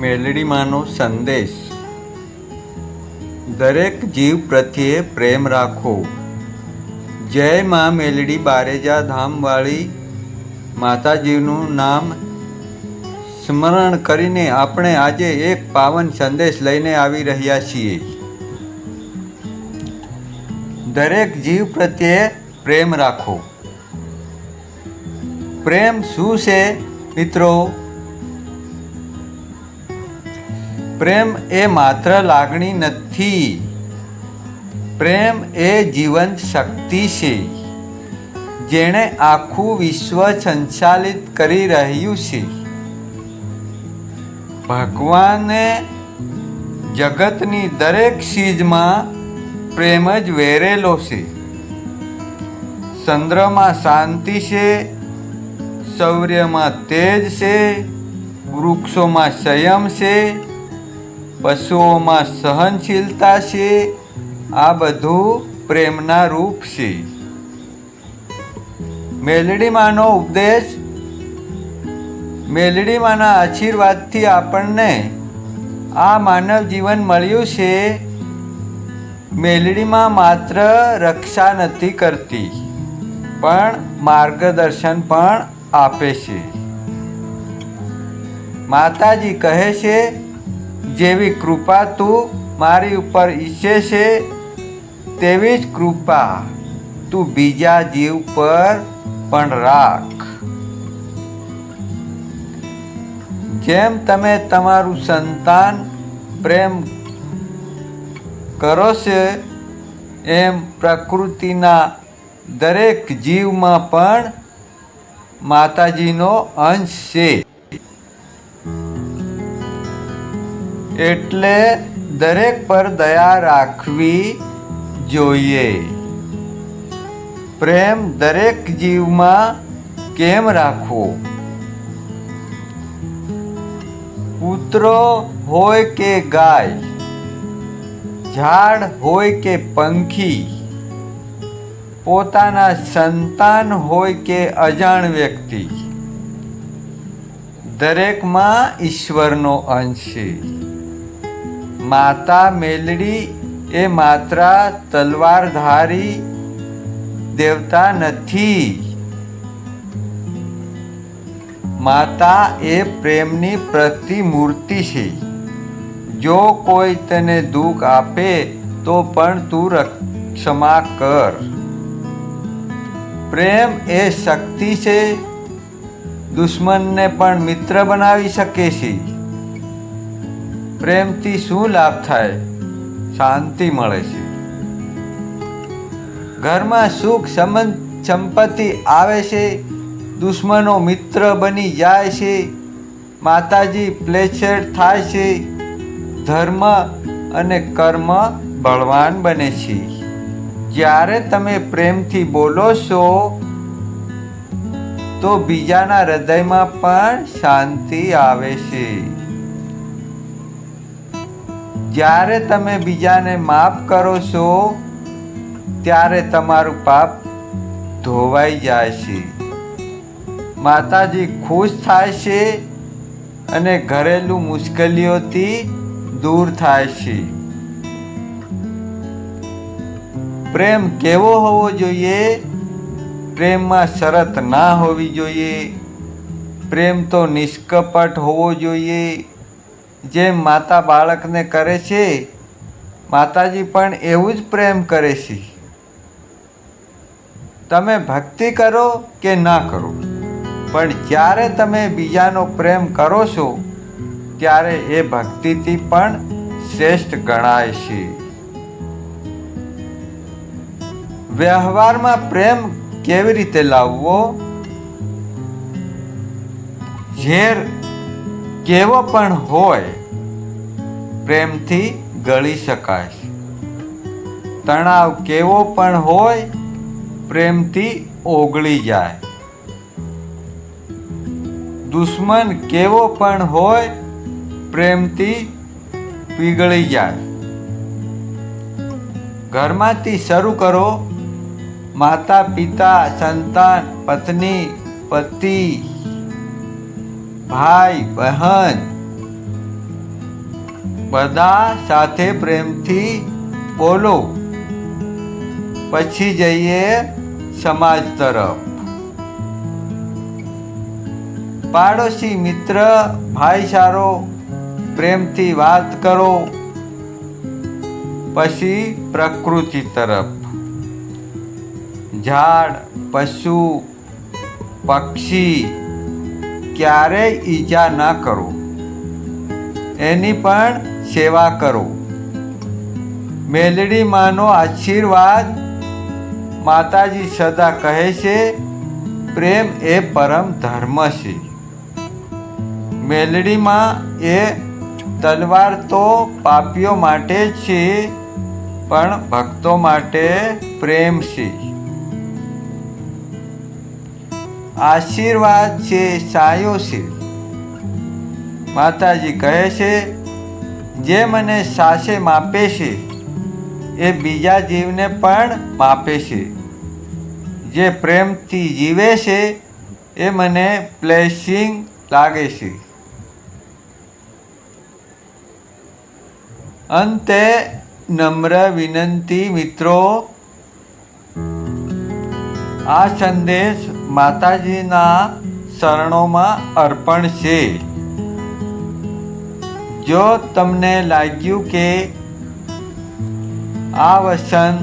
મેલડીમાંનો સંદેશ. દરેક જીવ પ્રત્યે પ્રેમ રાખો. જય માં મેલડી બારેજા ધામવાળી માતાજીનું નામ સ્મરણ કરીને આપણે આજે એક પાવન સંદેશ લઈને આવી રહ્યા છીએ. દરેક જીવ પ્રત્યે પ્રેમ રાખો. પ્રેમ શું છે મિત્રો? પ્રેમ એ માત્ર લાગણી નથી. પ્રેમ એ જીવંત શક્તિ છે જેણે આખું વિશ્વ સંચાલિત કરી રહ્યું છે. ભગવાને જગતની દરેક ચીજમાં પ્રેમ જ વેરેલો છે. ચંદ્રમાં શાંતિ છે, સૂર્યમાં તેજ છે, વૃક્ષોમાં સંયમ છે, પશુઓમાં સહનશીલતા છે. આ બધું પ્રેમના રૂપ છે. મેલડીમાંનો ઉપદેશ. મેલડીમાંના આશીર્વાદથી આપણને આ માનવ જીવન મળ્યું છે. મેલડીમાં માત્ર રક્ષા નથી કરતી પણ માર્ગદર્શન પણ આપે છે. માતાજી કહે છે, જેવી કૃપા તું મારી ઉપર ઈચ્છે છે તેવી જ કૃપા તું બીજા જીવ પર પણ રાખ. જેમ તમે તમારું સંતાન પ્રેમ કરો છો એમ પ્રકૃતિના દરેક જીવમાં પણ માતાજીનો અંશ છે. એટલે દરેક પર દયા રાખવી જોઈએ. પ્રેમ દરેક જીવમાં કેમ રાખવો? કૂતરો હોય કે ગાય, ઝાડ હોય કે પંખી, પોતાના સંતાન હોય કે અજાણ વ્યક્તિ, દરેકમાં ઈશ્વરનો અંશ છે. માતા મેલડી એ માત્ર તલવારધારી દેવતા નથી. માતા એ પ્રેમની પ્રતિમૂર્તિ છે. જો કોઈ તને દુઃખ આપે તો પણ તું ક્ષમા કર. પ્રેમ એ શક્તિ છે. દુશ્મનને પણ મિત્ર બનાવી શકે છે. પ્રેમથી શું લાભ થાય? શાંતિ મળે છે. ઘરમાં સુખ સંપત્તિ આવે છે. દુશ્મનો મિત્ર બની જાય છે. માતાજી પ્લેછેડ થાય છે. ધર્મ અને કર્મ બળવાન બને છે. જ્યારે તમે પ્રેમથી બોલો છો તો બીજાના હૃદયમાં પણ શાંતિ આવે છે. જ્યારે તમે બીજાને માફ કરો છો ત્યારે તમારું પાપ ધોવાઈ જાય છે. માતાજી ખુશ થાય છે અને ઘરેલું મુશ્કેલીઓથી દૂર થાય છે. પ્રેમ કેવો હોવો જોઈએ? પ્રેમમાં શરત ના હોવી જોઈએ. પ્રેમ તો નિષ્કપટ હોવો જોઈએ. જેમ માતા બાળકને કરે છે, માતાજી પણ એવું જ પ્રેમ કરે છે. તમે ભક્તિ કરો કે ના કરો, પણ જ્યારે તમે બીજાનો પ્રેમ કરો છો ત્યારે એ ભક્તિથી પણ શ્રેષ્ઠ ગણાય છે. વ્યવહારમાં પ્રેમ કેવી રીતે લાવવો? ઝેર કેવો પણ હોય પ્રેમથી ગળી શકાય. તણાવ કેવો પણ હોય પ્રેમથી ઓગળી જાય. દુશ્મન કેવો પણ હોય પ્રેમથી પીગળી જાય. ઘરમાંથી શરૂ કરો. માતા પિતા, સંતાન, પત્ની, પતિ, ભાઈ બહેન બધા સાથે પ્રેમથી બોલો. પછી જઈએ સમાજ તરફ. પાડોશી, મિત્ર, ભાઈચારો, પ્રેમથી વાત કરો. પછી પ્રકૃતિ તરફ. ઝાડ, પશુ, પક્ષી ક્યારેય ઈજા ન કરો, એની પણ સેવા કરો. મેલડી માનો આશીર્વાદ. માતાજી સદા કહે છે, પ્રેમ એ પરમ ધર્મ છે. મેલડીમાં એ તલવાર તો પાપીઓ માટે છે, પણ ભક્તો માટે પ્રેમ છે. આશીર્વાદ છે, સાયો છે. માતાજી કહે છે, જે મને સાસે માપે છે એ બીજા જીવને પણ માપે છે. જે પ્રેમથી જીવે છે એ મને બ્લેસિંગ લાગે છે. અંતે નમ્ર વિનંતી મિત્રો, આ સંદેશ માતાજીના શરણોમાં અર્પણ છે. જો તમને લાગ્યું કે આ વચન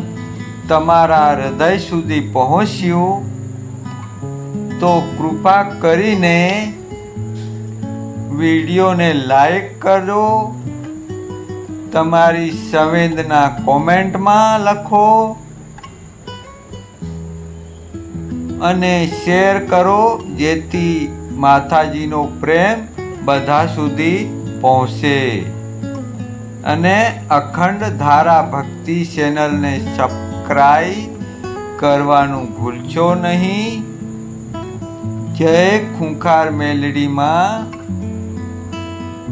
તમારા હૃદય સુધી પહોંચ્યું, તો કૃપા કરીને વિડીયોને લાઈક કરજો. તમારી સંવેદના કોમેન્ટમાં લખો અને શેર કરો, જેથી માતાજીનો પ્રેમ બધા સુધી પહોંચે. અને અખંડ ધારા ભક્તિ ચેનલને સબસ્ક્રાઈબ કરવાનું ભૂલશો નહીં. જય ખૂંખાર મેલડીમાં,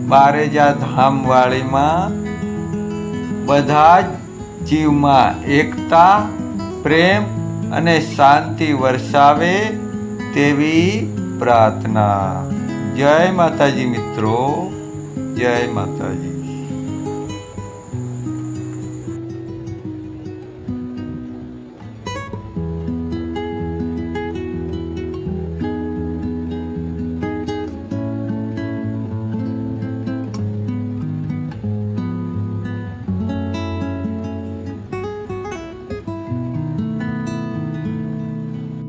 બારેજા ધામવાળીમાં બધા જ જીવમાં એકતા, પ્રેમ અને શાંતિ વરસાવે તેવી પ્રાર્થના. જય માતાજી મિત્રો, જય માતાજી.